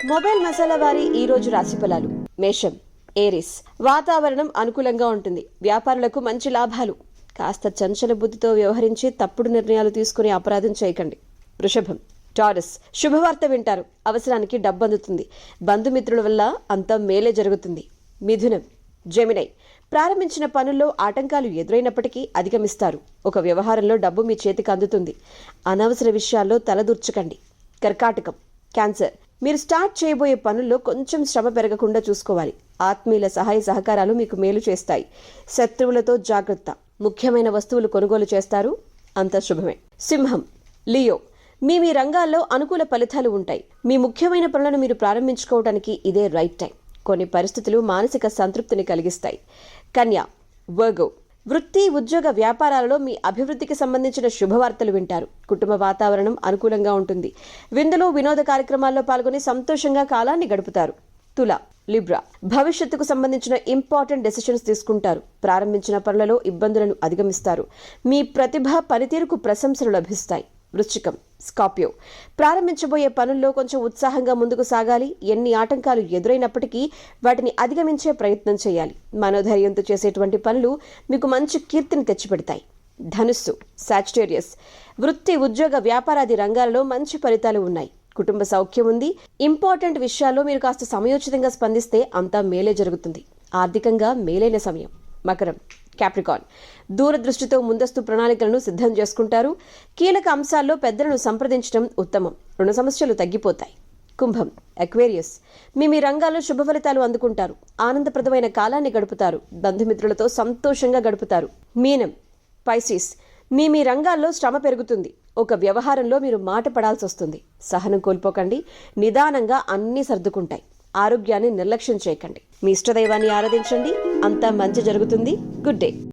Mobile masala వారి ఈ రోజు రాశి ఫలాలు. మేషం, ఏరిస్. వాతావరణం అనుకూలంగా ఉంటుంది. వ్యాపారులకు మంచి లాభాలు. కాస్త చంచల బుద్ధితో వ్యవహరించి తప్పుడు నిర్ణయాలు తీసుకుని అపరాధం చేయకండి. వృషభం, టారస్. శుభవార్త వింటారు. అవసరానికి డబ్బు అందుతుంది. బంధుమిత్రుల వల్ల అంతా మేలే జరుగుతుంది. మిథునం, జెమినై. ప్రారంభించిన పనుల్లో ఆటంకాలు ఎదురైనప్పటికీ అధిగమిస్తారు. ఒక వ్యవహారంలో డబ్బు మీ చేతికి అందుతుంది. అనవసర విషయాల్లో తలదూర్చకండి. కర్కాటకం, క్యాన్సర్. మీరు స్టార్ట్ చేయబోయే పనుల్లో కొంచెం శ్రమ పెరగకుండా చూసుకోవాలి. ఆత్మీయుల సహాయ సహకారాలు మీకు మేలు చేస్తాయి. శత్రువులతో జాగ్రత్త. ముఖ్యమైన వస్తువులు కొనుగోలు చేస్తారు. అంత శుభమే. సింహం, లియో. మీ రంగాల్లో అనుకూల ఫలితాలు ఉంటాయి. మీ ముఖ్యమైన పనులను మీరు ప్రారంభించుకోవడానికి ఇదే రైట్ టైం. కొన్ని పరిస్థితులు మానసిక సంతృప్తిని కలిగిస్తాయి. కన్యా, వర్గో. వృత్తి, ఉద్యోగ, వ్యాపారాలలో మీ అభివృద్ధికి సంబంధించిన శుభవార్తలు వింటారు. కుటుంబ వాతావరణం అనుకూలంగా ఉంటుంది. విందులు, వినోద కార్యక్రమాల్లో పాల్గొని సంతోషంగా కాలాన్ని గడుపుతారు. తుల, లిబ్రా. భవిష్యత్తుకు సంబంధించిన ఇంపార్టెంట్ డెసిషన్స్ తీసుకుంటారు. ప్రారంభించిన పనులలో ఇబ్బందులను అధిగమిస్తారు. మీ ప్రతిభ, పనితీరుకు ప్రశంసలు లభిస్తాయి. వృశ్చికం, స్కార్పియో. ప్రారంభించబోయే పనుల్లో కొంచెం ఉత్సాహంగా ముందుకు సాగాలి. ఎన్ని ఆటంకాలు ఎదురైనప్పటికీ వాటిని అధిగమించే ప్రయత్నం చేయాలి. మనోధైర్యంతో చేసేటువంటి పనులు మీకు మంచి కీర్తిని తెచ్చిపెడతాయి. ధనుస్సు, సాజిటేరియస్. వృత్తి, ఉద్యోగ, వ్యాపారాది రంగాలలో మంచి ఫలితాలు ఉన్నాయి. కుటుంబ సౌఖ్యం ఉంది. ఇంపార్టెంట్ విషయాల్లో మీరు కాస్త సమయోచితంగా స్పందిస్తే అంతా మేలే జరుగుతుంది. ఆర్థికంగా మేలైన సమయం. మకరం, క్యాప్రికాన్. దూరదృష్టితో ముందస్తు ప్రణాళికలను సిద్ధం చేసుకుంటారు. కీలక అంశాల్లో పెద్దలను సంప్రదించడం ఉత్తమం. రుణ సమస్యలు తగ్గిపోతాయి. కుంభం, అక్వేరియస్. మీ రంగాల్లో శుభ ఫలితాలు అందుకుంటారు. ఆనందప్రదమైన కాలాన్ని గడుపుతారు. బంధుమిత్రులతో సంతోషంగా గడుపుతారు. మీనం, పైసిస్. మీ రంగాల్లో శ్రమ పెరుగుతుంది. ఒక వ్యవహారంలో మీరు మాట పడాల్సి వస్తుంది. సహనం కోల్పోకండి. నిదానంగా అన్నీ సర్దుకుంటాయి. ఆరోగ్యాన్ని నిర్లక్ష్యం చేయకండి. మీ ఇష్టదైవాన్ని ఆరాధించండి. అంతా మంచి జరుగుతుంది. Good day.